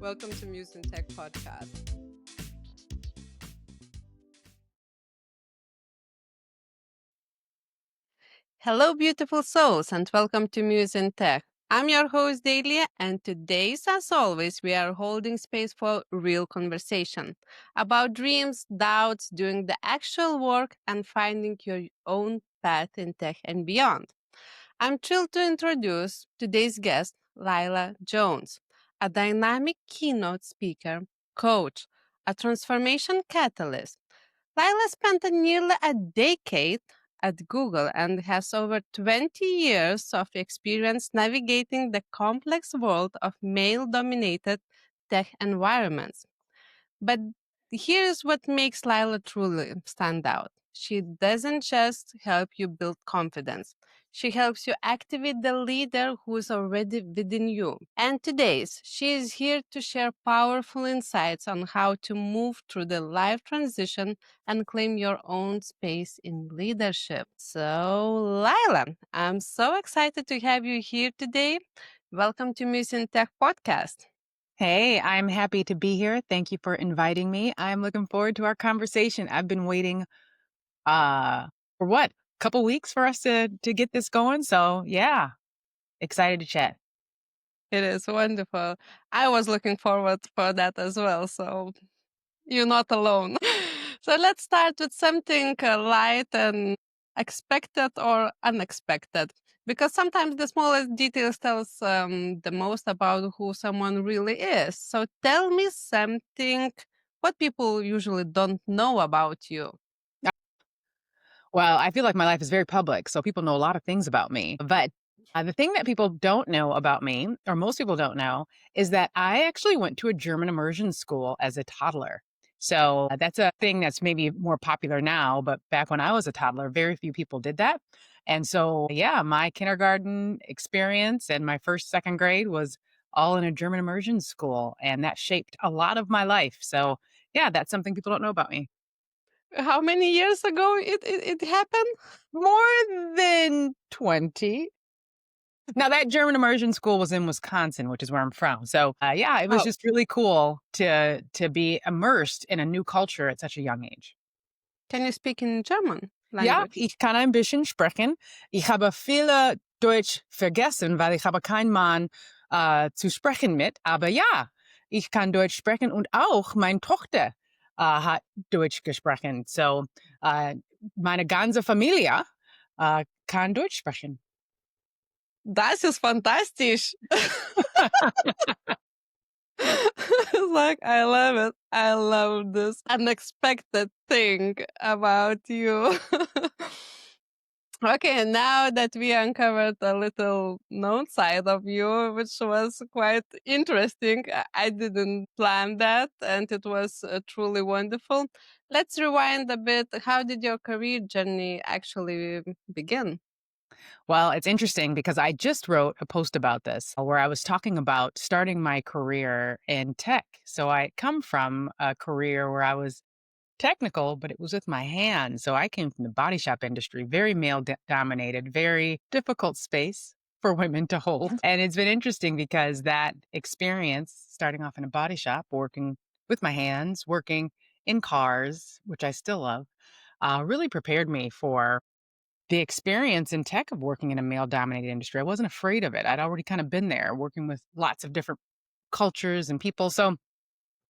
Welcome to Muse and Tech podcast. Hello, beautiful souls, and welcome to Muse and Tech. I'm your host, Dalia, and today, as always, we are holding space for real conversation about dreams, doubts, doing the actual work, and finding your own path in tech and beyond. I'm thrilled to introduce today's guest, Lilah Jones, a dynamic keynote speaker, coach, a transformation catalyst. Lilah spent nearly a decade at Google and has over 20 years of experience navigating the complex world of male dominated tech environments. But here's what makes Lilah truly stand out. She doesn't just help you build confidence. She helps you activate the leader who is already within you. And today's, she is here to share powerful insights on how to move through the life transition and claim your own space in leadership. So, Lilah, I'm so excited to have you here today. Welcome to Muse in Tech podcast. Hey, I'm happy to be here. Thank you for inviting me. I'm looking forward to our conversation. I've been waiting for what? A couple weeks for us to get this going. So, yeah, excited to chat. It is wonderful. I was looking forward for that as well. So you're not alone. So let's start with something light and expected or unexpected, because sometimes the smallest details tells the most about who someone really is. So tell me something what people usually don't know about you. Well, I feel like my life is very public, so people know a lot of things about me. But the thing that people don't know about me, or most people don't know, is that I actually went to a German immersion school as a toddler. So that's a thing that's maybe more popular now, but back when I was a toddler, very few people did that. And so, yeah, my kindergarten experience and my first, second grade was all in a German immersion school. And that shaped a lot of my life. So, yeah, that's something people don't know about me. How many years ago it happened? More than 20. Now, that German immersion school was in Wisconsin, which is where I'm from. So, yeah, it was Oh, just really cool to be immersed in a new culture at such a young age. can you speak in German Ja, language? ich kann ein bisschen sprechen. Ich habe viele Deutsch vergessen, weil ich habe keinen Mann zu sprechen mit. Aber ja, ich kann Deutsch sprechen und auch meine Tochter hat Deutsch gesprochen. So, meine ganze Familie kann Deutsch sprechen. Das ist fantastisch. Like, I love it. I love this unexpected thing about you. Okay, now that we uncovered a little known side of you, which was quite interesting, I didn't plan that, and it was truly wonderful. Let's rewind a bit. How did your career journey actually begin? Well, it's interesting because I just wrote a post about this where I was talking about starting my career in tech. So I come from a career where I was technical, but it was with my hands. So I came from the body shop industry, very male dominated, very difficult space for women to hold. And it's been interesting because that experience, starting off in a body shop, working with my hands, working in cars, which I still love, really prepared me for the experience in tech of working in a male dominated industry. I wasn't afraid of it. I'd already kind of been there working with lots of different cultures and people. So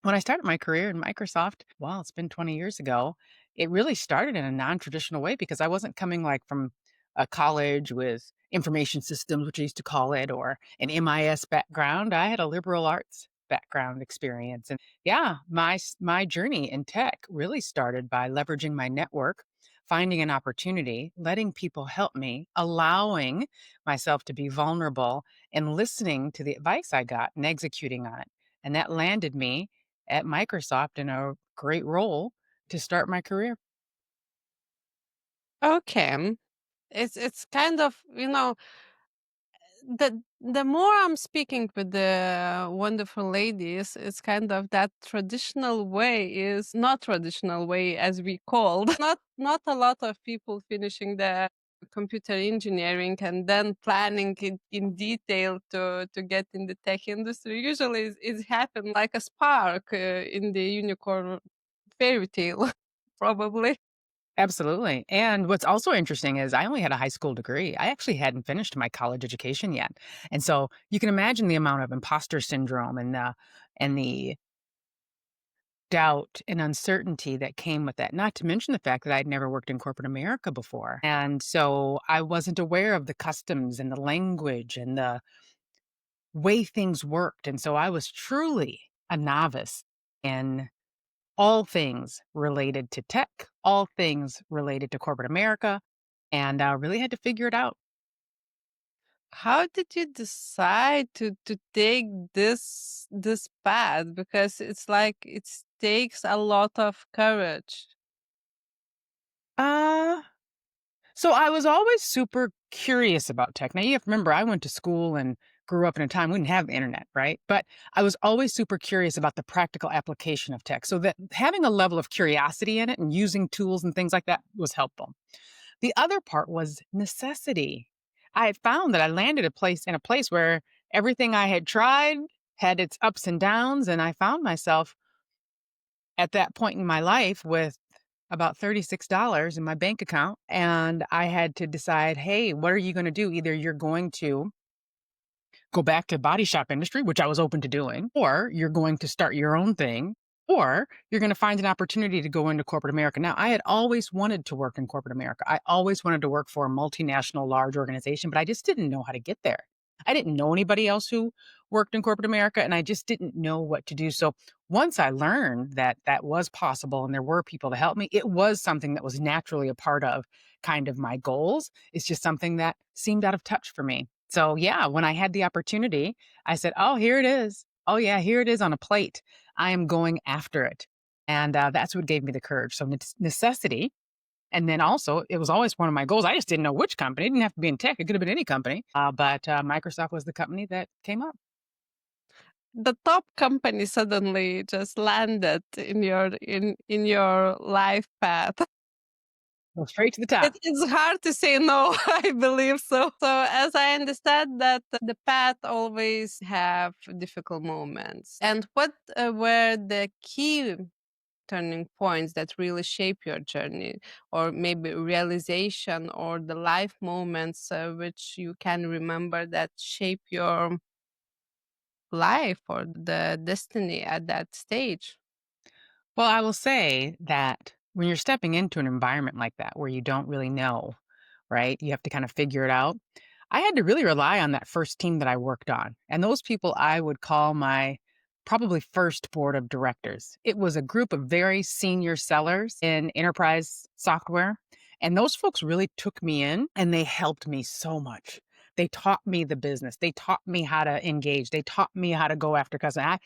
when I started my career in Microsoft, well, it's been 20 years ago, it really started in a non-traditional way because I wasn't coming like from a college with information systems, which I used to call it, or an MIS background. I had a liberal arts background experience. And yeah, my journey in tech really started by leveraging my network, finding an opportunity, letting people help me, allowing myself to be vulnerable and listening to the advice I got and executing on it. And that landed me at Microsoft in a great role to start my career. Okay. It's kind of, the more I'm speaking with the wonderful ladies, it's kind of that traditional way is not traditional way as we called. Not a lot of people finishing the computer engineering and then planning it in detail to get in the tech industry usually is happen like a spark in the unicorn fairy tale, probably. Absolutely. And what's also interesting is I only had a high school degree. I actually hadn't finished my college education yet. And so you can imagine the amount of imposter syndrome and the doubt and uncertainty that came with that. Not to mention the fact that I'd never worked in corporate America before. And so I wasn't aware of the customs and the language and the way things worked. And so I was truly a novice in all things related to tech, all things related to corporate America, and really had to figure it out. How did you decide to take this path? Because it's like it takes a lot of courage. Uh, so I was always super curious about tech. Now you have to remember, I went to school and grew up in a time we didn't have the internet, right? But I was always super curious about the practical application of tech. So that having a level of curiosity in it and using tools and things like that was helpful. The other part was necessity. I had found that I landed in a place where everything I had tried had its ups and downs, and I found myself at that point in my life with about $36 in my bank account, and I had to decide, "Hey, what are you gonna do? Either you're going to go back to body shop industry, which I was open to doing, or you're going to start your own thing, or you're going to find an opportunity to go into corporate America." Now, I had always wanted to work in corporate America. I always wanted to work for a multinational large organization, but I just didn't know how to get there. I didn't know anybody else who worked in corporate America, and I just didn't know what to do. So once I learned that that was possible and there were people to help me, it was something that was naturally a part of kind of my goals. It's just something that seemed out of touch for me. So, yeah, when I had the opportunity, I said, "Oh, here it is. Oh, yeah, here it is on a plate. I am going after it." And that's what gave me the courage. So, necessity. And then also, it was always one of my goals. I just didn't know which company. It didn't have to be in tech, it could have been any company. But Microsoft was the company that came up. The top company suddenly just landed in your life path. Go straight to the top. It's hard to say no, I believe so. So as I understand that the path always have difficult moments. And what were the key turning points that really shape your journey, or maybe realization or the life moments which you can remember that shape your life or the destiny at that stage? Well, I will say that when you're stepping into an environment like that where you don't really know, right? You have to kind of figure it out. I had to really rely on that first team that I worked on. And those people I would call my probably first board of directors. It was a group of very senior sellers in enterprise software. And those folks really took me in and they helped me so much. They taught me the business. They taught me how to engage. They taught me how to go after customers.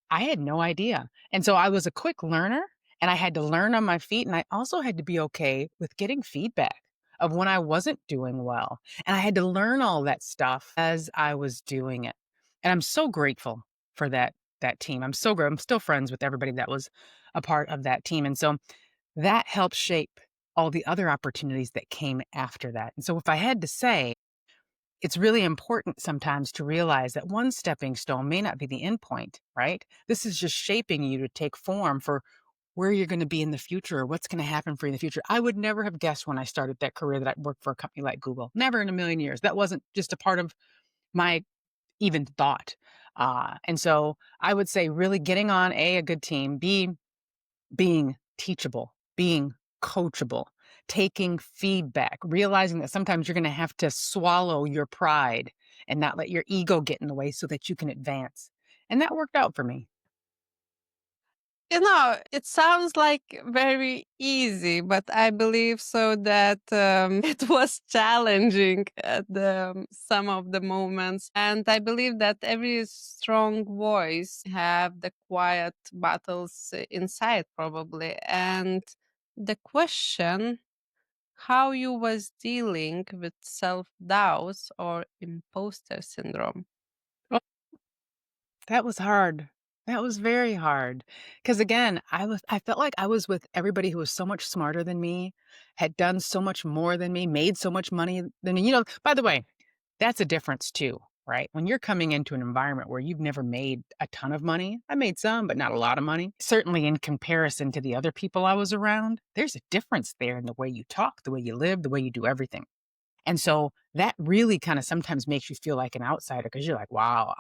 I had no idea. And so I was a quick learner and I had to learn on my feet. And I also had to be okay with getting feedback of when I wasn't doing well. And I had to learn all that stuff as I was doing it. And I'm so grateful for that team. I'm still friends with everybody that was a part of that team. And so that helped shape all the other opportunities that came after that. And so if I had to say, it's really important sometimes to realize that one stepping stone may not be the end point, right? This is just shaping you to take form for where you're going to be in the future or what's going to happen for you in the future. I would never have guessed when I started that career that I'd work for a company like Google. Never in a million years. That wasn't just a part of my even thought. And so I would say really getting on a good team, B, being teachable, being coachable, taking feedback, realizing that sometimes you're going to have to swallow your pride and not let your ego get in the way so that you can advance. And that worked out for me. You know, it sounds like very easy, but I believe so that it was challenging at some of the moments. And I believe that every strong voice have the quiet battles inside, probably. And the question, how you was dealing with self-doubts or imposter syndrome? Oh, that was hard. That was very hard. Because again, I felt like I was with everybody who was so much smarter than me, had done so much more than me, made so much money than me. By the way, that's a difference too, right? When you're coming into an environment where you've never made a ton of money, I made some, but not a lot of money. Certainly in comparison to the other people I was around, there's a difference there in the way you talk, the way you live, the way you do everything. And so that really kind of sometimes makes you feel like an outsider because you're like, wow,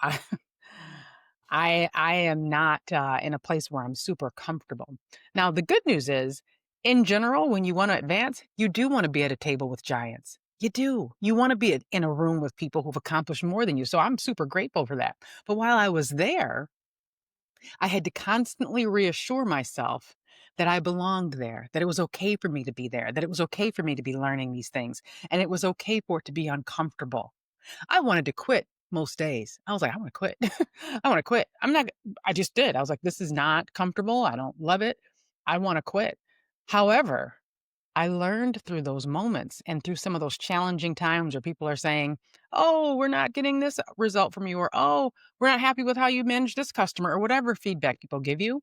I am not in a place where I'm super comfortable. Now, the good news is, in general, when you want to advance, you do want to be at a table with giants. You do. You want to be in a room with people who've accomplished more than you. So I'm super grateful for that. But while I was there, I had to constantly reassure myself that I belonged there, that it was okay for me to be there, that it was okay for me to be learning these things, and it was okay for it to be uncomfortable. I wanted to quit most days. I was like, "I wanna quit. I wanna quit. I'm not." I just did. I was like, "This is not comfortable. I don't love it. I wanna quit." However, I learned through those moments and through some of those challenging times where people are saying, "Oh, we're not getting this result from you," or, "Oh, we're not happy with how you manage this customer," or whatever feedback people give you.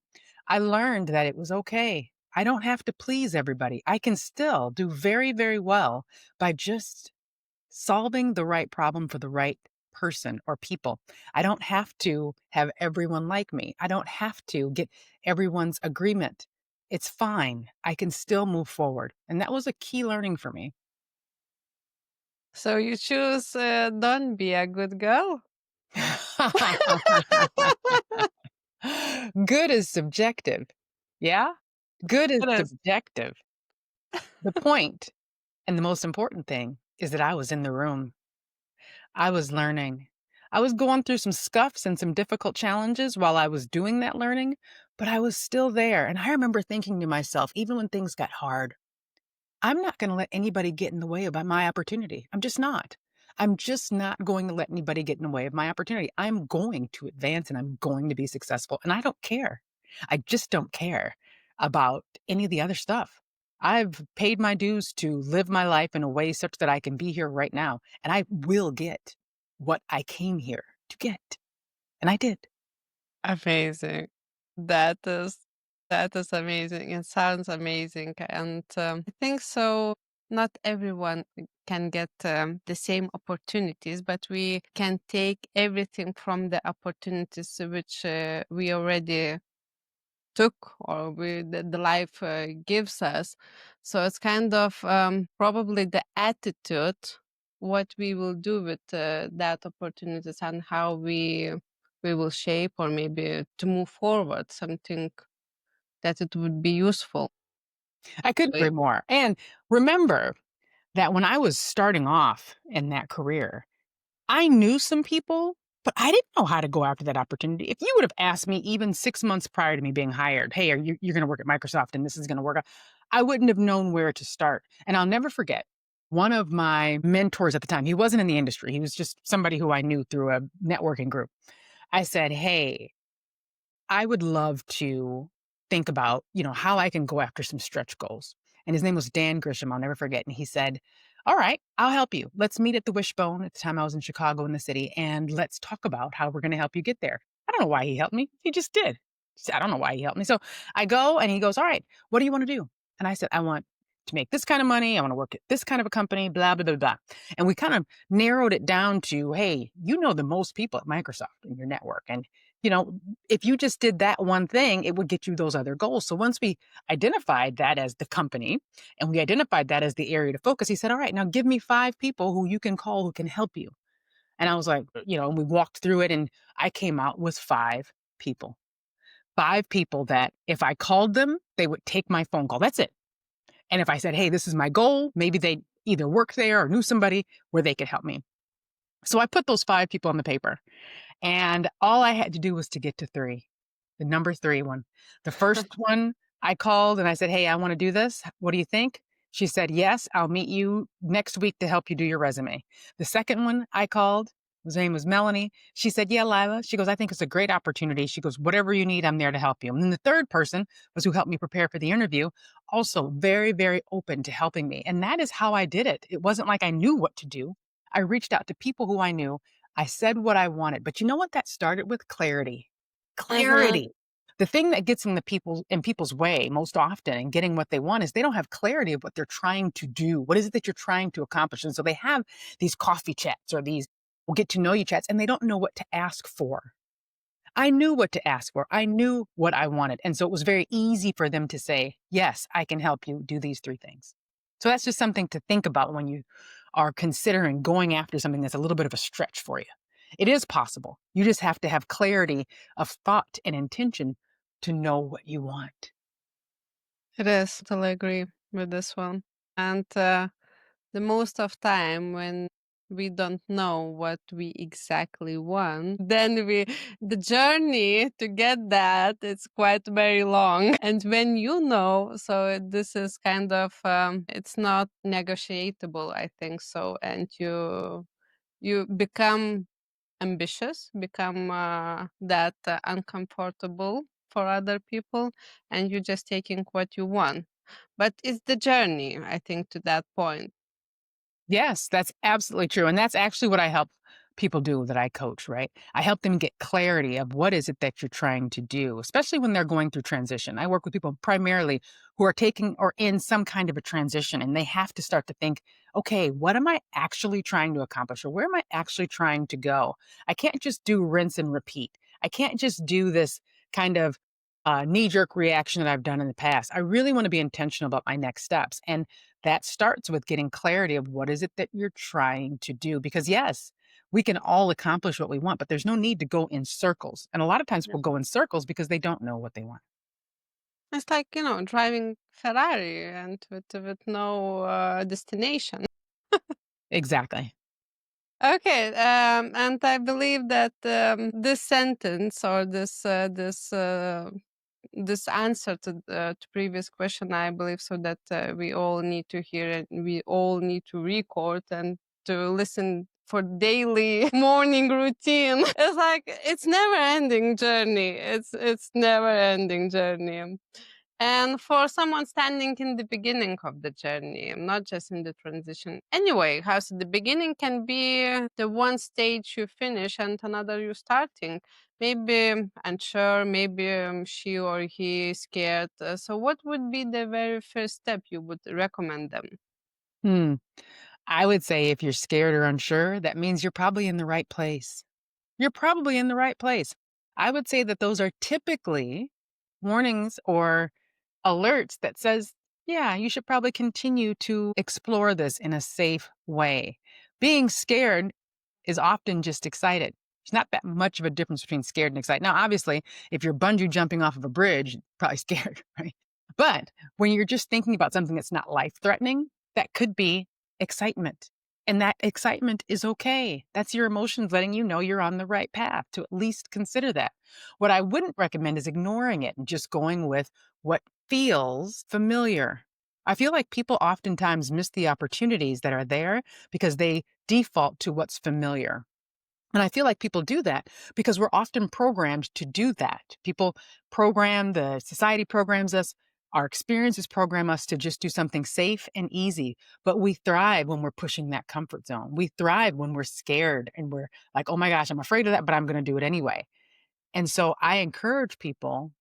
I learned that it was okay. I don't have to please everybody. I can still do very, very well by just solving the right problem for the right person or people. I don't have to have everyone like me. I don't have to get everyone's agreement. It's fine. I can still move forward. And that was a key learning for me. So you choose don't be a good girl? Good is subjective. Yeah? Good is It is. subjective. The point and the most important thing is that I was in the room. I was learning. I was going through some scuffs and some difficult challenges while I was doing that learning, but I was still there. And I remember thinking to myself, even when things got hard, I'm not going to let anybody get in the way of my opportunity. I'm just not. I'm just not going to let anybody get in the way of my opportunity. I'm going to advance and I'm going to be successful. And I don't care. I just don't care about any of the other stuff. I've paid my dues to live my life in a way such that I can be here right now. And I will get what I came here to get. And I did. Amazing. That is that is amazing. It sounds amazing, and I think so. Not everyone can get the same opportunities, but we can take everything from the opportunities which we already took or the life gives us. So it's kind of probably the attitude, what we will do with that opportunities and how we will shape or maybe to move forward something that it would be useful. I couldn't Right? agree more. And remember that when I was starting off in that career, I knew some people, but I didn't know how to go after that opportunity. If you would have asked me even 6 months prior to me being hired, "Hey, you're gonna work at Microsoft and this is gonna work out," I wouldn't have known where to start. And I'll never forget, one of my mentors at the time, he wasn't in the industry, he was just somebody who I knew through a networking group. I said, "Hey, I would love to think about, how I can go after some stretch goals." And his name was Dan Grisham, I'll never forget. And he said, "All right, I'll help you. Let's meet at the Wishbone." At the time I was in Chicago in the city, "and let's talk about how we're going to help you get there." I don't know why he helped me. He just did. I don't know why he helped me. So I go and he goes, "All right, what do you want to do?" And I said, "I want to make this kind of money. I want to work at this kind of a company, blah, blah, blah, blah." And we kind of narrowed it down to, "Hey, you know the most people at Microsoft in your network. And you know, if you just did that one thing, it would get you those other goals." So once we identified that as the company and we identified that as the area to focus, he said, "All right, now give me 5 people who you can call who can help you." And I was like, and we walked through it and I came out with 5 people. 5 people that if I called them, they would take my phone call. That's it. And if I said, "Hey, this is my goal," maybe they either worked there or knew somebody where they could help me. So I put those 5 people on the paper. And all I had to do was to get to 3, the number 3 one. The first one I called and I said, "Hey, I wanna do this. What do you think?" She said, "Yes, I'll meet you next week to help you do your resume." The second one I called, his name was Melanie. She said, "Yeah, Lila." She goes, "I think it's a great opportunity." She goes, "Whatever you need, I'm there to help you." And then the third person was who helped me prepare for the interview, also very, very open to helping me. And that is how I did it. It wasn't like I knew what to do. I reached out to people who I knew. I said what I wanted, but you know what that started with? Clarity. Mm-hmm. Clarity. The thing that gets in people's way most often in getting what they want is they don't have clarity of what they're trying to do. What is it that you're trying to accomplish? And so they have these coffee chats or these will get to know you chats and they don't know what to ask for. I knew what to ask for. I knew what I wanted. And so it was very easy for them to say, yes, I can help you do these three things. So that's just something to think about when you are considering going after something that's a little bit of a stretch for you. It is possible. You just have to have clarity of thought and intention to know what you want. It is. Totally agree with this one. And the most of time when we don't know what we exactly want, then the journey to get that it's quite very long. And when you know, so this is kind of it's not negotiable, I think so. And you become ambitious, become that uncomfortable for other people, and you're just taking what you want. But it's the journey, I think, to that point. Yes, that's absolutely true, and that's actually what I help people do that I coach, right? I help them get clarity of what is it that you're trying to do, especially when they're going through transition. I work with people primarily who are taking or in some kind of a transition, and they have to start to think, okay, what am I actually trying to accomplish, or where am I actually trying to go? I can't just do rinse and repeat. I can't just do this kind of knee jerk reaction that I've done in the past. I really want to be intentional about my next steps. And that starts with getting clarity of what is it that you're trying to do. Because, yes, we can all accomplish what we want, but there's no need to go in circles. And a lot of times Yeah. people go in circles because they don't know what they want. It's like, driving Ferrari and with no destination. Exactly. Okay, and I believe that this sentence or this answer to previous question, I believe so that we all need to hear it. We all need to record and to listen for daily morning routine. It's like it's never ending journey. It's never ending journey. And for someone standing in the beginning of the journey, not just in the transition. Anyway, how so the beginning can be the one stage you finish and another you starting. Maybe unsure, maybe she or he is scared. So, what would be the very first step you would recommend them? Hmm. I would say if you're scared or unsure, that means you're probably in the right place. You're probably in the right place. I would say that those are typically warnings or alerts that says, yeah, you should probably continue to explore this in a safe way. Being scared is often just excited. There's not that much of a difference between scared and excited. Now, obviously, if you're bungee jumping off of a bridge, probably scared, right? But when you're just thinking about something that's not life threatening, that could be excitement. And that excitement is okay. That's your emotions letting you know you're on the right path to at least consider that. What I wouldn't recommend is ignoring it and just going with what feels familiar. I feel like people oftentimes miss the opportunities that are there because they default to what's familiar. And I feel like people do that because we're often programmed to do that. People program, the society programs us, our experiences program us to just do something safe and easy. But we thrive when we're pushing that comfort zone. We thrive when we're scared and we're like, oh my gosh, I'm afraid of that, but I'm going to do it anyway. And so I encourage people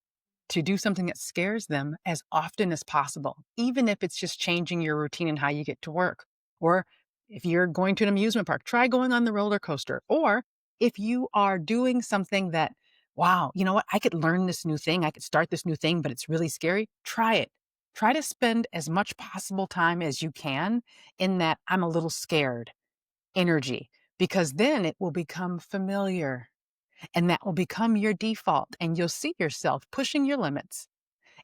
to do something that scares them as often as possible, even if it's just changing your routine and how you get to work. Or if you're going to an amusement park, try going on the roller coaster. Or if you are doing something that, wow, you know what, I could learn this new thing, I could start this new thing, but it's really scary, try it. Try to spend as much possible time as you can in that I'm a little scared energy, because then it will become familiar and that will become your default. And you'll see yourself pushing your limits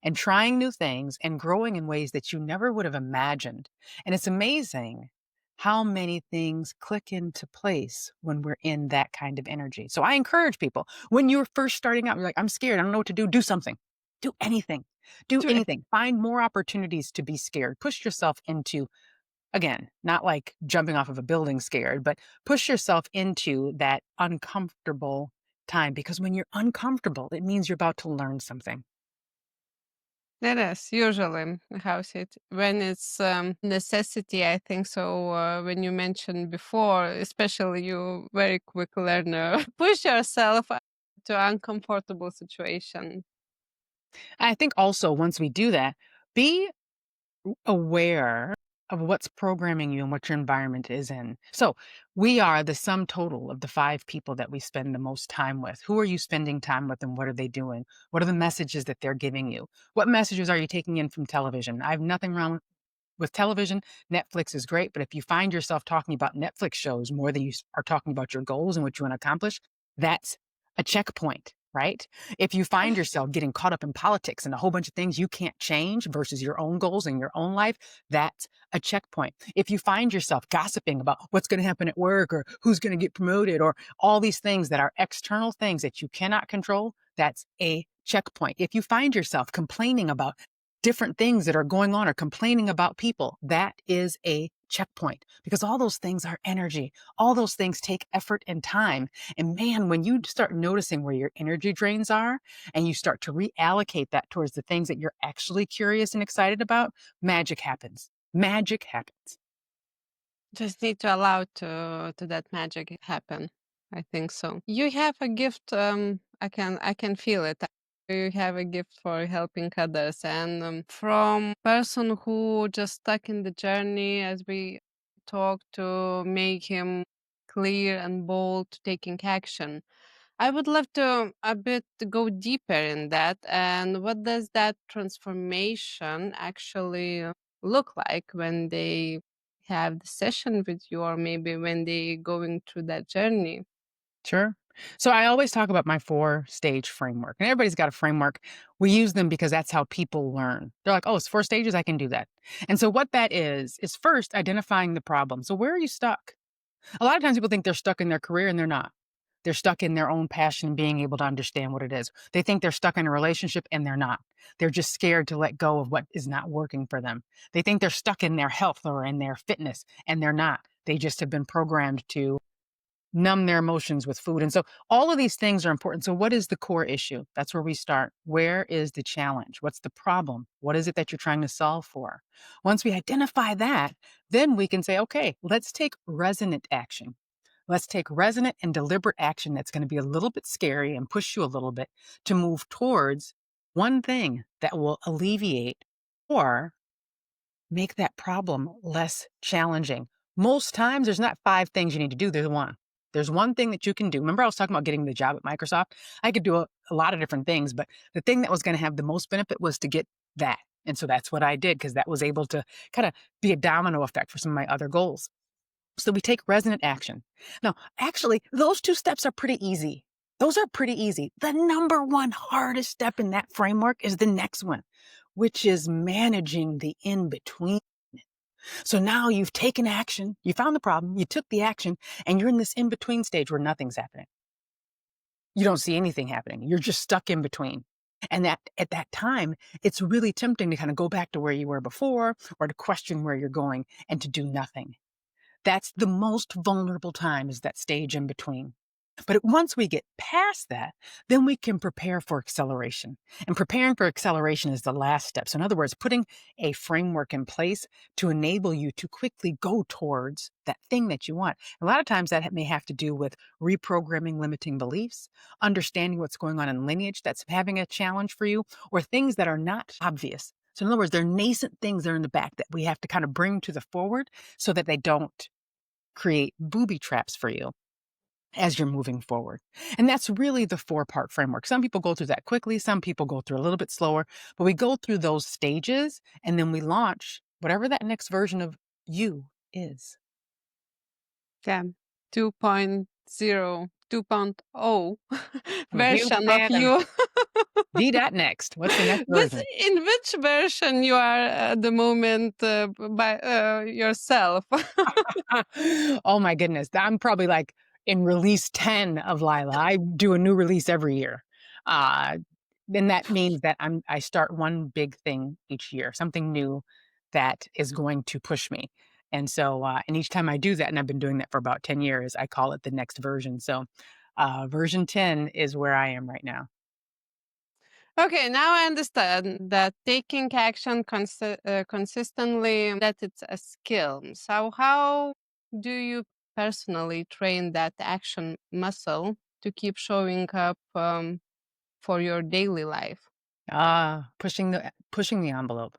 and trying new things and growing in ways that you never would have imagined. And it's amazing how many things click into place when we're in that kind of energy. So I encourage people when you're first starting out, you're like, I'm scared, I don't know what to do. Do something, do anything, do To anything. Find more opportunities to be scared. Push yourself into, again, not like jumping off of a building scared, but push yourself into that uncomfortable time because when you're uncomfortable, it means you're about to learn something. It is usually how it when it's necessity. I think so. When you mentioned before, especially you very quick learner, push yourself to uncomfortable situation. I think also once we do that, be aware of what's programming you and what your environment is in. So, we are the sum total of the 5 people that we spend the most time with. Who are you spending time with and what are they doing? What are the messages that they're giving you? What messages are you taking in from television? I have nothing wrong with television. Netflix is great, but if you find yourself talking about Netflix shows more than are talking about your goals and what you want to accomplish, that's a checkpoint, right? If you find yourself getting caught up in politics and a whole bunch of things you can't change versus your own goals and your own life, that's a checkpoint. If you find yourself gossiping about what's going to happen at work or who's going to get promoted or all these things that are external things that you cannot control, that's a checkpoint. If you find yourself complaining about different things that are going on or complaining about people, that is a checkpoint because all those things are energy. All those things take effort and time. And man, when you start noticing where your energy drains are and you start to reallocate that towards the things that you're actually curious and excited about, magic happens. Magic happens. Just need to allow to that magic happen. I think so. You have a gift. I can feel it. You have a gift for helping others, and from person who just stuck in the journey, as we talk, to make him clear and bold to taking action. I would love to a bit go deeper in that. And what does that transformation actually look like when they have the session with you, or maybe when they going through that journey? Sure. So I always talk about my 4-stage framework, and everybody's got a framework. We use them because that's how people learn. They're like, oh, it's 4 stages. I can do that. And so what that is first identifying the problem. So where are you stuck? A lot of times people think they're stuck in their career and they're not. They're stuck in their own passion, being able to understand what it is. They think they're stuck in a relationship and they're not. They're just scared to let go of what is not working for them. They think they're stuck in their health or in their fitness and they're not. They just have been programmed to numb their emotions with food. And so all of these things are important. So what is the core issue? That's where we start. Where is the challenge? What's the problem? What is it that you're trying to solve for? Once we identify that, then we can say, okay, let's take resonant action. Let's take resonant and deliberate action that's going to be a little bit scary and push you a little bit to move towards one thing that will alleviate or make that problem less challenging. Most times, there's not 5 things you need to do, there's one. There's one thing that you can do. Remember, I was talking about getting the job at Microsoft? I could do a lot of different things, but the thing that was going to have the most benefit was to get that. And so that's what I did because that was able to kind of be a domino effect for some of my other goals. So we take resonant action. Now, actually, those 2 steps are pretty easy. Those are pretty easy. The number one hardest step in that framework is the next one, which is managing the in between. So now you've taken action, you found the problem, you took the action, and you're in this in between stage where nothing's happening. You don't see anything happening. You're just stuck in between. And that at that time, it's really tempting to kind of go back to where you were before or to question where you're going and to do nothing. That's the most vulnerable time, is that stage in between. But once we get past that, then we can prepare for acceleration. And preparing for acceleration is the last step. So in other words, putting a framework in place to enable you to quickly go towards that thing that you want. A lot of times that may have to do with reprogramming limiting beliefs, understanding what's going on in lineage that's having a challenge for you, or things that are not obvious. So in other words, they're nascent things that are in the back that we have to kind of bring to the forward so that they don't create booby traps for you as you're moving forward. And that's really the 4-part framework. Some people go through that quickly, some people go through a little bit slower, but we go through those stages and then we launch whatever that next version of you is. Yeah, 2.0, 2.0 You version of plan and you. be that next. What's the next But version? in which version you are at the moment by yourself? Oh my goodness. I'm probably like in release 10 of Lilah. I do a new release every year. Uh, then that means that I start one big thing each year, something new that is going to push me. And so, and each time I do that, and I've been doing that for about 10 years, I call it the next version. So, version 10 is where I am right now. Okay, now I understand that taking action consistently, that it's a skill. So how do you personally train that action muscle to keep showing up for your daily life? Pushing the envelope.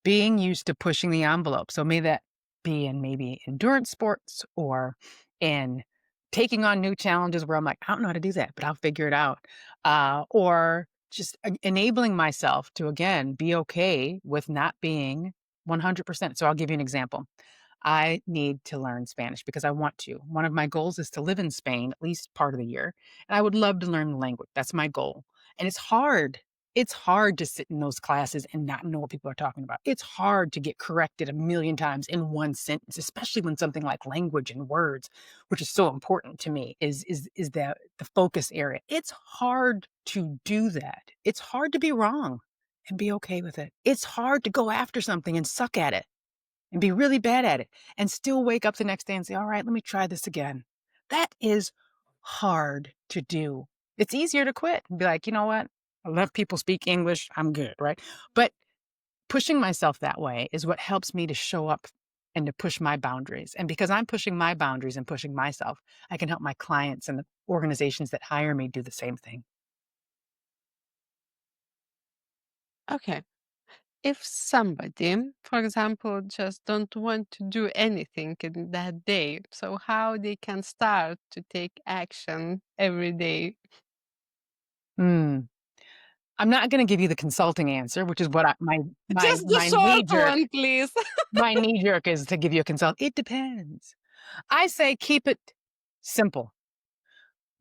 Being used to pushing the envelope. So may that be in maybe endurance sports or in taking on new challenges where I'm like, I don't know how to do that, but I'll figure it out. Or just enabling myself to again be okay with not being 100%. So I'll give you an example. I need to learn Spanish because I want to. One of my goals is to live in Spain at least part of the year. And I would love to learn the language. That's my goal. And it's hard. It's hard to sit in those classes and not know what people are talking about. It's hard to get corrected a million times in one sentence, especially when something like language and words, which is so important to me, is the focus area. It's hard to do that. It's hard to be wrong and be okay with it. It's hard to go after something and suck at it and be really bad at it and still wake up the next day and say, all right, let me try this again. That is hard to do. It's easier to quit and be like, you know what? I love people speak English. I'm good, right? But pushing myself that way is what helps me to show up and to push my boundaries. And because I'm pushing my boundaries and pushing myself, I can help my clients and the organizations that hire me do the same thing. Okay. If somebody, for example, just don't want to do anything in that day, so how they can start to take action every day? Hmm. I'm not going to give you the consulting answer, which is what Just the my short knee jerk one, please. my knee jerk is to give you a consult. It depends. I say keep it simple.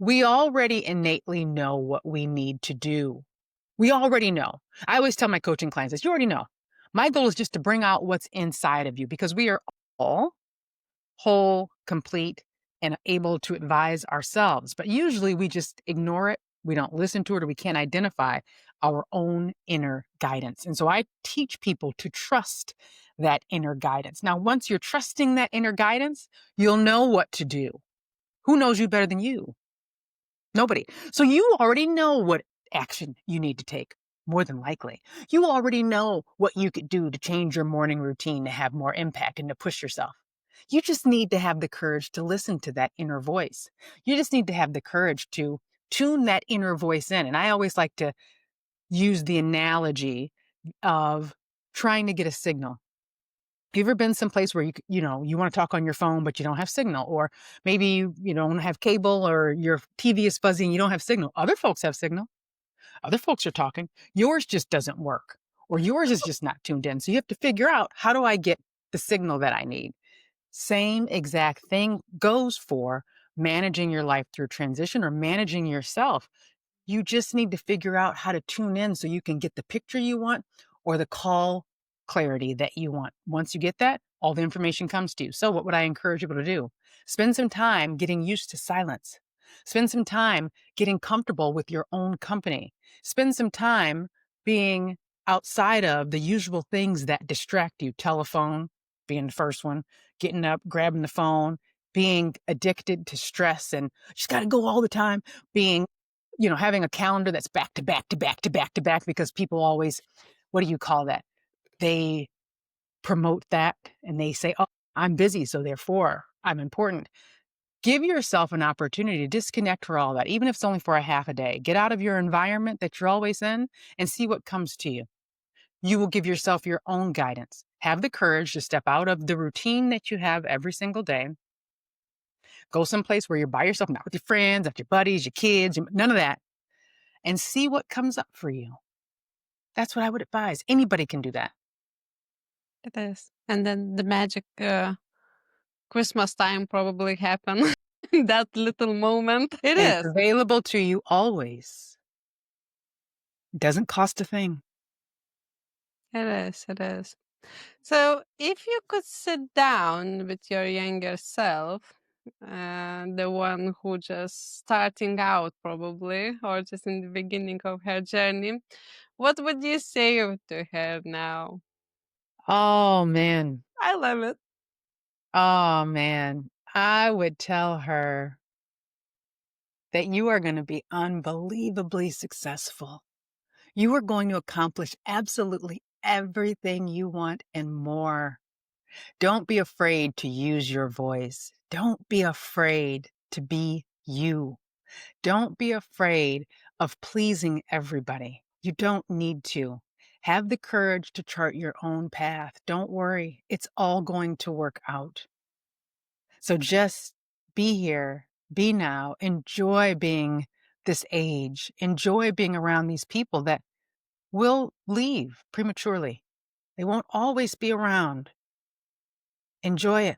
We already innately know what we need to do. We already know. I always tell my coaching clients this, you already know. My goal is just to bring out what's inside of you because we are all whole, complete, and able to advise ourselves. But usually we just ignore it. We don't listen to it or we can't identify our own inner guidance. And so I teach people to trust that inner guidance. Now, once you're trusting that inner guidance, you'll know what to do. Who knows you better than you? Nobody. So you already know what action you need to take, more than likely. You already know what you could do to change your morning routine to have more impact and to push yourself. You just need to have the courage to listen to that inner voice. You just need to have the courage to tune that inner voice in. And I always like to use the analogy of trying to get a signal. Have you ever been someplace where you want to talk on your phone, but you don't have signal, or maybe you don't have cable, or your TV is fuzzy and you don't have signal? Other folks have signal. Other folks are talking. Yours just doesn't work, or yours is just not tuned in. So you have to figure out, how do I get the signal that I need? Same exact thing goes for managing your life through transition or managing yourself. You just need to figure out how to tune in so you can get the picture you want or the call clarity that you want. Once you get that, all the information comes to you. So, what would I encourage people to do? Spend some time getting used to silence. Spend some time getting comfortable with your own company. Spend some time being outside of the usual things that distract you. Telephone being the first one, getting up, grabbing the phone, being addicted to stress and just got to go all the time, being having a calendar that's back to back to back to back to back because people always, what do you call that? They promote that and they say, oh, I'm busy, so therefore I'm important. Give yourself an opportunity to disconnect for all that, even if it's only for a half a day. Get out of your environment that you're always in and see what comes to you. You will give yourself your own guidance. Have the courage to step out of the routine that you have every single day. Go someplace where you're by yourself, not with your friends, not your buddies, your kids, none of that, and see what comes up for you. That's what I would advise. Anybody can do that. It is. And then the magic Christmas time probably happen in that little moment. It And it's is. available to you always. It doesn't cost a thing. It is. It is. So, if you could sit down with your younger self, the one who just starting out probably, or just in the beginning of her journey, what would you say to her now? Oh, man. I love it. Oh, man. I would tell her that you are going to be unbelievably successful. You are going to accomplish absolutely everything you want and more. Don't be afraid to use your voice. Don't be afraid to be you. Don't be afraid of pleasing everybody. You don't need to. Have the courage to chart your own path. Don't worry, it's all going to work out. So just be here, be now, enjoy being this age, enjoy being around these people that will leave prematurely. They won't always be around. Enjoy it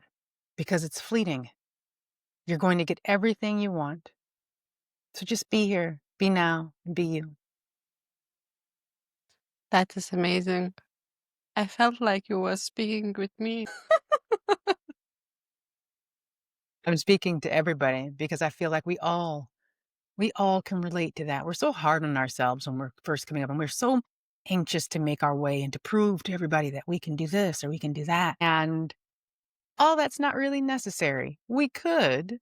because it's fleeting. You're going to get everything you want. So just be here, be now, and be you. That is amazing. I felt like you were speaking with me. I'm speaking to everybody because I feel like we all can relate to that. We're so hard on ourselves when we're first coming up, and we're so anxious to make our way and to prove to everybody that we can do this or we can do that. And all that's not really necessary. We could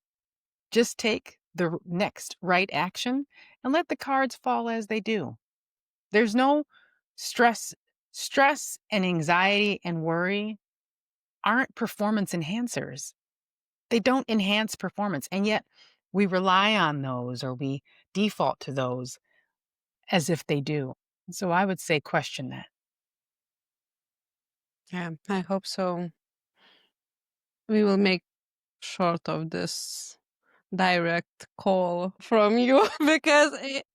just take the next right action and let the cards fall as they do. There's no stress. Stress and anxiety and worry aren't performance enhancers. They don't enhance performance. And yet we rely on those or we default to those as if they do. So I would say question that. Yeah, I hope so. We will make short of this direct call from you because it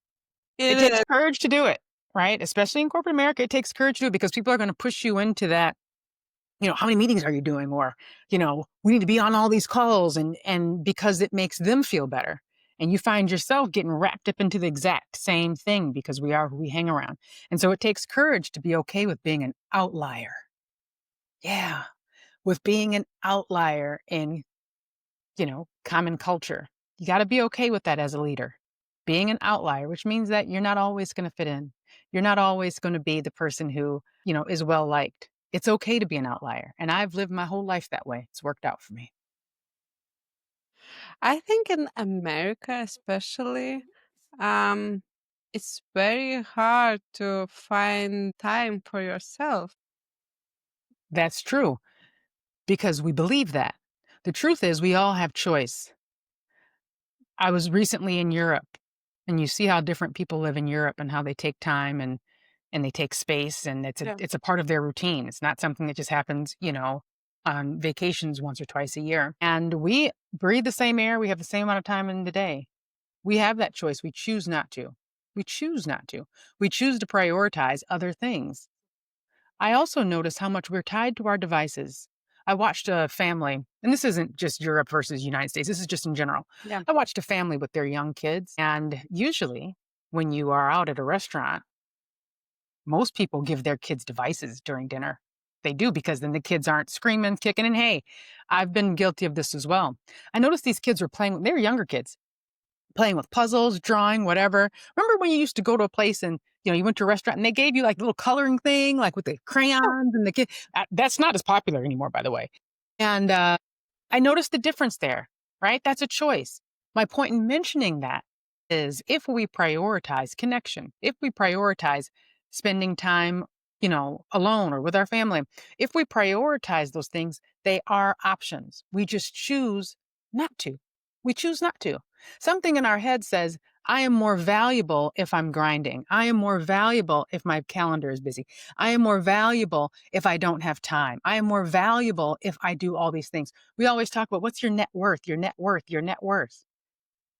It takes is. courage to do it, right? Especially in corporate America, it takes courage to do it because people are going to push you into that. How many meetings are you doing? Or, we need to be on all these calls and because it makes them feel better. And you find yourself getting wrapped up into the exact same thing because we are who we hang around. And so it takes courage to be okay with being an outlier. Yeah. With being an outlier in, common culture. You got to be okay with that as a leader. Being an outlier, which means that you're not always going to fit in. You're not always going to be the person who, is well liked. It's okay to be an outlier. And I've lived my whole life that way. It's worked out for me. I think in America, especially, um, it's very hard to find time for yourself. That's true because we believe that. The truth is, we all have choice. I was recently in Europe, and you see how different people live in Europe and how they take time and they take space, and it's a Yeah. it's a part of their routine. It's not something that just happens, on vacations once or twice a year. And we breathe the same air. We have the same amount of time in the day. We have that choice. We choose not to. We choose not to. We choose to prioritize other things. I also notice how much we're tied to our devices. I watched a family, and this isn't just Europe versus United States, this is just in general. Yeah. I watched a family with their young kids, and usually when you are out at a restaurant, most people give their kids devices during dinner. They do because then the kids aren't screaming, kicking, and hey, I've been guilty of this as well. I noticed these kids were playing, they were younger kids, playing with puzzles, drawing, whatever. Remember when you used to go to a place and you went to a restaurant and they gave you like a little coloring thing, like with the crayons and the kid. That's not as popular anymore, by the way. And I noticed the difference there, right? That's a choice. My point in mentioning that is if we prioritize connection, if we prioritize spending time, alone or with our family, if we prioritize those things, they are options. We just choose not to. We choose not to. Something in our head says, I am more valuable if I'm grinding. I am more valuable if my calendar is busy. I am more valuable if I don't have time. I am more valuable if I do all these things. We always talk about what's your net worth, your net worth, your net worth.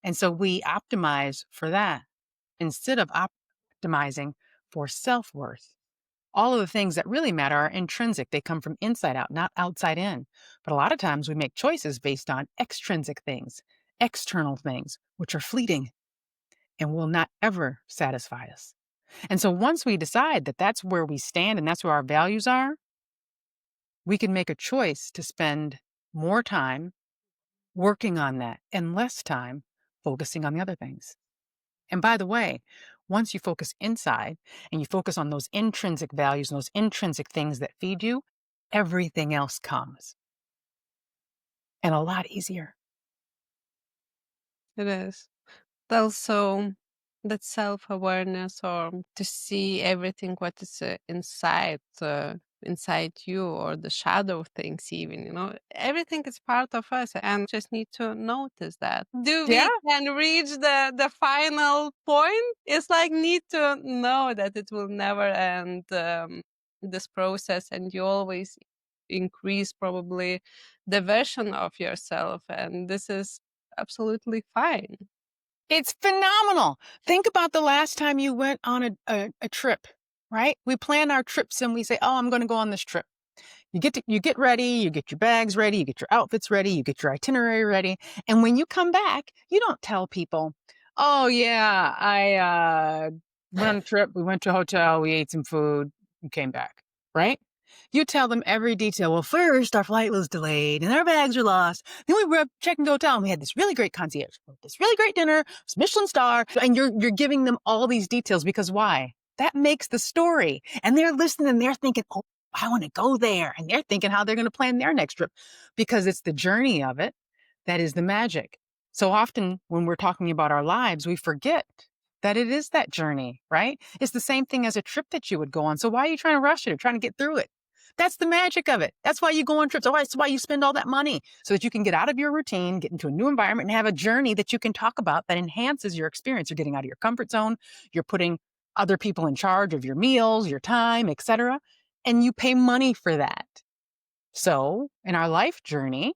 And so we optimize for that instead of optimizing for self worth. All of the things that really matter are intrinsic. They come from inside out, not outside in. But a lot of times we make choices based on extrinsic things, external things, which are fleeting and will not ever satisfy us. And so once we decide that that's where we stand and that's where our values are, we can make a choice to spend more time working on that and less time focusing on the other things. And by the way, once you focus inside and you focus on those intrinsic values and those intrinsic things that feed you, everything else comes. And a lot easier. It is. Also, that self-awareness or to see everything what is inside inside you, or the shadow things, even, everything is part of us, and just need to notice that. Do Yeah. we can reach the final point? It's like need to know that it will never end, this process, and you always increase probably the version of yourself, and this is absolutely fine. It's phenomenal. Think about the last time you went on a trip, right? We plan our trips and we say, oh, I'm going to go on this trip. You get ready, you get your bags ready, you get your outfits ready, you get your itinerary ready. And when you come back, you don't tell people, oh yeah, I went on a trip, we went to a hotel, we ate some food, and came back, right? You tell them every detail. Well, first our flight was delayed and our bags were lost. Then we were checking the hotel and we had this really great concierge, this really great dinner, this Michelin star, and you're giving them all these details because why? That makes the story. And they're listening and they're thinking, oh, I want to go there. And they're thinking how they're going to plan their next trip because it's the journey of it that is the magic. So often when we're talking about our lives, we forget that it is that journey, right? It's the same thing as a trip that you would go on. So why are you trying to rush it or trying to get through it? That's the magic of it. That's why you go on trips. That's why you spend all that money so that you can get out of your routine, get into a new environment, and have a journey that you can talk about that enhances your experience. You're getting out of your comfort zone. You're putting other people in charge of your meals, your time, etc. And you pay money for that. So in our life journey,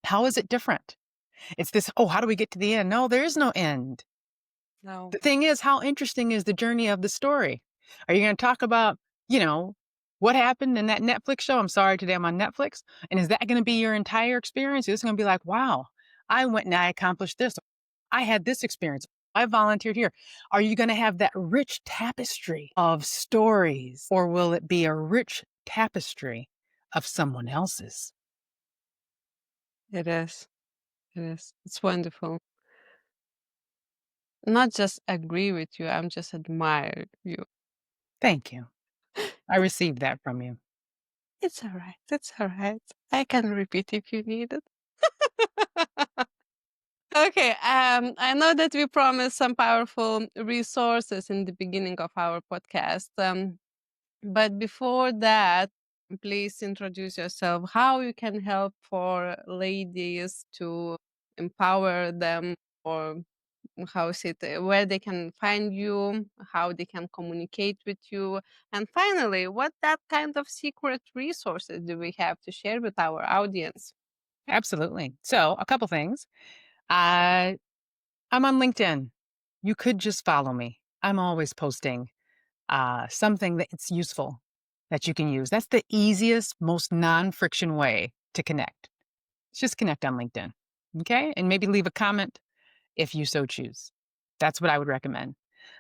how is it different? It's this, oh, how do we get to the end? No, there is no end. No. The thing is, how interesting is the journey of the story? Are you going to talk about, what happened in that Netflix show? I'm sorry, today I'm on Netflix. And is that going to be your entire experience? It's going to be like, wow, I went and I accomplished this. I had this experience. I volunteered here. Are you going to have that rich tapestry of stories, or will it be a rich tapestry of someone else's? It is. It is. It's wonderful. Not just agree with you, I'm just admire you. Thank you. I received that from you. It's all right. It's all right. I can repeat if you need it. Okay, I know that we promised some powerful resources in the beginning of our podcast. But before that, please introduce yourself, how you can help for ladies to empower them, or how is it, where they can find you, how they can communicate with you, and finally, what that kind of secret resources do we have to share with our audience? Absolutely. So, a couple things. Uh, I'm on LinkedIn. You could just follow me. I'm always posting something that's useful that you can use. That's the easiest, most non friction way to connect. Just connect on LinkedIn. Okay. And maybe leave a comment if you so choose. That's what I would recommend.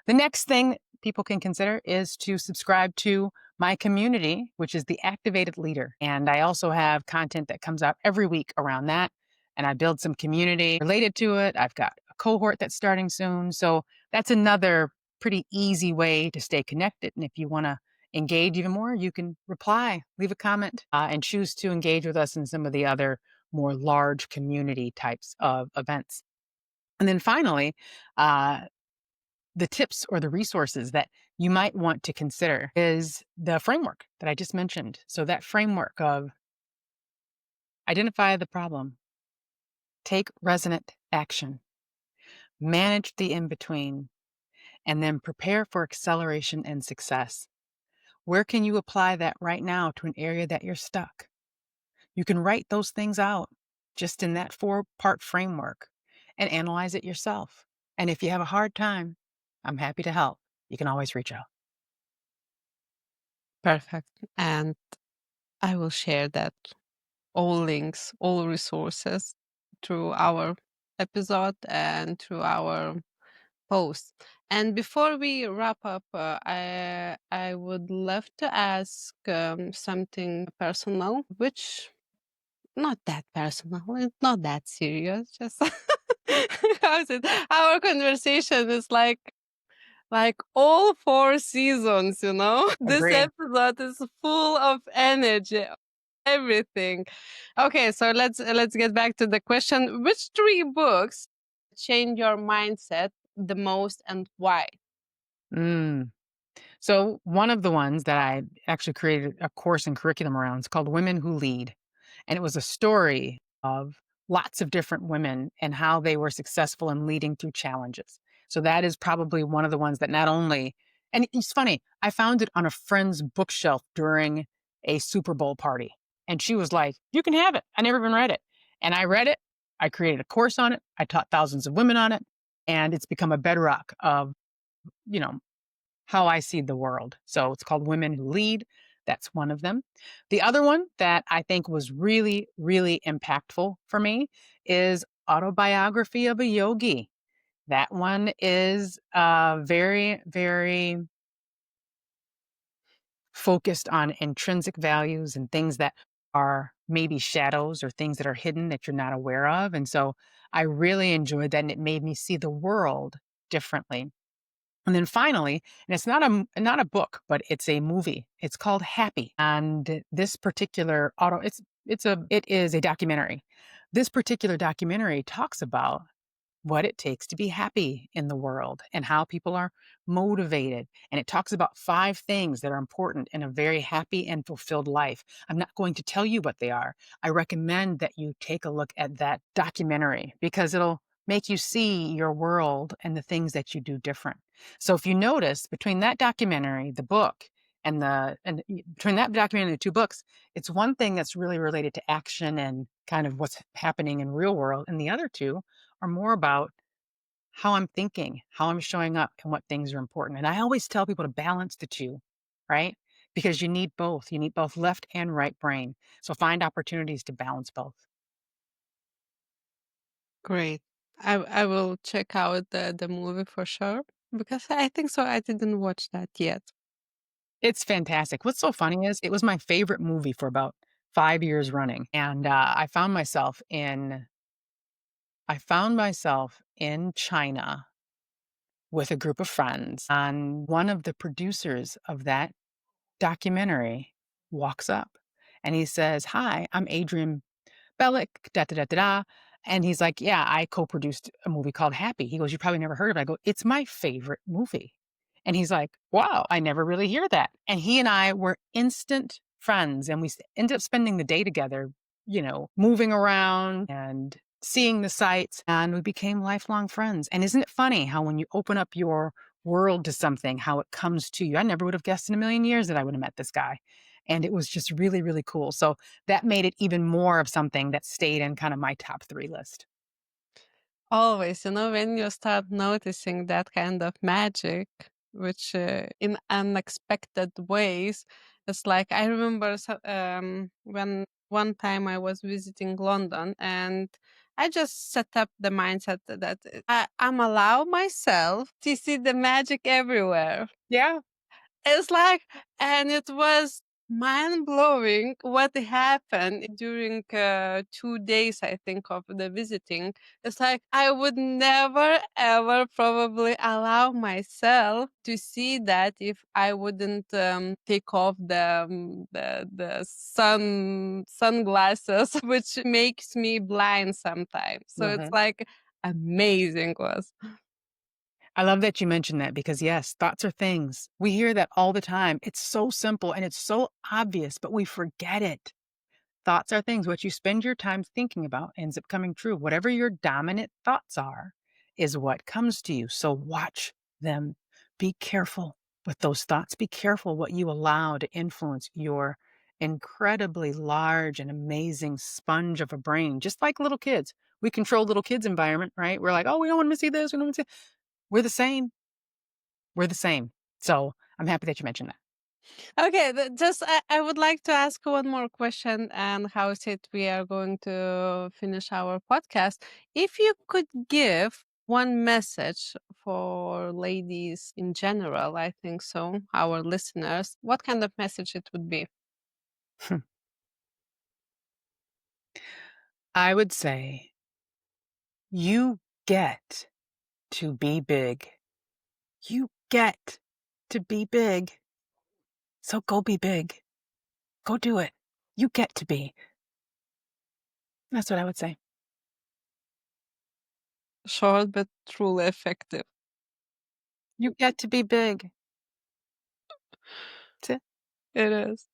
The next thing people can consider is to subscribe to my community, which is the Activated Leader. And I also have content that comes out every week around that. And I build some community related to it. I've got a cohort that's starting soon. So that's another pretty easy way to stay connected. And if you want to engage even more, you can reply, leave a comment, and choose to engage with us in some of the other more large community types of events. And then finally, the tips or the resources that you might want to consider is the framework that I just mentioned. So, that framework of identify the problem, take resonant action, manage the in between, and then prepare for acceleration and success. Where can you apply that right now to an area that you're stuck? You can write those things out just in that 4-part framework and analyze it yourself. And if you have a hard time, I'm happy to help. You can always reach out. Perfect. And I will share that, all links, all resources, through our episode and through our post. And before we wrap up, I would love to ask something personal, which not that personal, it's not that serious. Just how is it? Our conversation is like all 4 seasons, This Agree. episode is full of energy, everything. Okay, so let's get back to the question. Which 3 books change your mindset the most, and why? Mm. So one of the ones that I actually created a course and curriculum around is called Women Who Lead. And it was a story of lots of different women and how they were successful in leading through challenges. So that is probably one of the ones that not only, and it's funny, I found it on a friend's bookshelf during a Super Bowl party. And she was like, "You can have it. I never even read it." And I read it. I created a course on it. I taught thousands of women on it. And it's become a bedrock of, you know, how I see the world. So it's called Women Who Lead. That's one of them. The other one that I think was really, really impactful for me is Autobiography of a Yogi. That one is very, very focused on intrinsic values and things that are maybe shadows or things that are hidden that you're not aware of. And so I really enjoyed that and it made me see the world differently. And then finally, and it's not a book, but it's a movie. It's called Happy. And this particular it is a documentary. This particular documentary talks about what it takes to be happy in the world and how people are motivated. And it talks about 5 things that are important in a very happy and fulfilled life. I'm not going to tell you what they are. I recommend that you take a look at that documentary because it'll make you see your world and the things that you do different. So if you notice between that documentary, the book, between that documentary and the 2 books, it's one thing that's really related to action and kind of what's happening in real world, and the other 2 are more about how I'm thinking, how I'm showing up, and what things are important. And I always tell people to balance the 2, right? Because you need both. You need both left and right brain. So find opportunities to balance both. Great. I will check out the movie for sure because I think so. I didn't watch that yet. It's fantastic. What's so funny is it was my favorite movie for about 5 years running. And I found myself in China with a group of friends. And one of the producers of that documentary walks up and he says, "Hi, I'm Adrian Bellick, da da da da da." And he's like, "Yeah, I co-produced a movie called Happy." He goes, "You probably never heard of it." I go, "It's my favorite movie." And he's like, "Wow, I never really hear that." And he and I were instant friends and ended up spending the day together, moving around and seeing the sights, and we became lifelong friends. And isn't it funny how when you open up your world to something, how it comes to you? I never would have guessed in a million years that I would have met this guy. And it was just really, really cool. So that made it even more of something that stayed in kind of my top 3 list. Always, when you start noticing that kind of magic, which in unexpected ways, it's like I remember when one time I was visiting London and I just set up the mindset that I'm allow myself to see the magic everywhere. Yeah. It's like, and it was mind blowing what happened during 2 days, I think, of the visiting. It's like I would never ever probably allow myself to see that if I wouldn't take off the sunglasses, which makes me blind sometimes. So it's Mhm. like amazing was. I love that you mentioned that because, yes, thoughts are things. We hear that all the time. It's so simple and it's so obvious, but we forget it. Thoughts are things. What you spend your time thinking about ends up coming true. Whatever your dominant thoughts are is what comes to you. So watch them. Be careful with those thoughts. Be careful what you allow to influence your incredibly large and amazing sponge of a brain, just like little kids. We control little kids' environment, right? We're like, oh, we don't want them to see this. We don't want them to see. We're the same. We're the same. So I'm happy that you mentioned that. Okay, just I would like to ask one more question, and how is it we are going to finish our podcast? If you could give one message for ladies in general, I think so, our listeners, what kind of message it would be? I would say you get to be big. You get to be big. So go be big. Go do it. You get to be. That's what I would say. Short but truly effective. You get to be big. It is.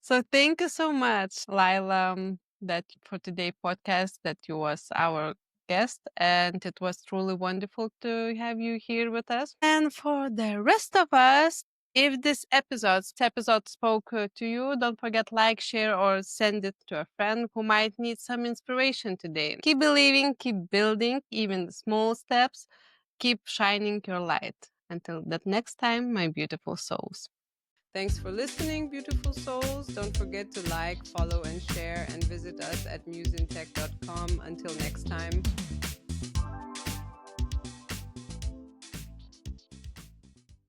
So thank you so much, Lila, that for today podcast that you was our guest, and it was truly wonderful to have you here with us. And for the rest of us, if this episode spoke to you, don't forget like, share, or send it to a friend who might need some inspiration today. Keep believing, keep building, even the small steps. Keep shining your light. Until that next time, my beautiful souls. Thanks for listening, beautiful souls. Don't forget to like, follow, and share, and visit us at museinTech.com. Until next time.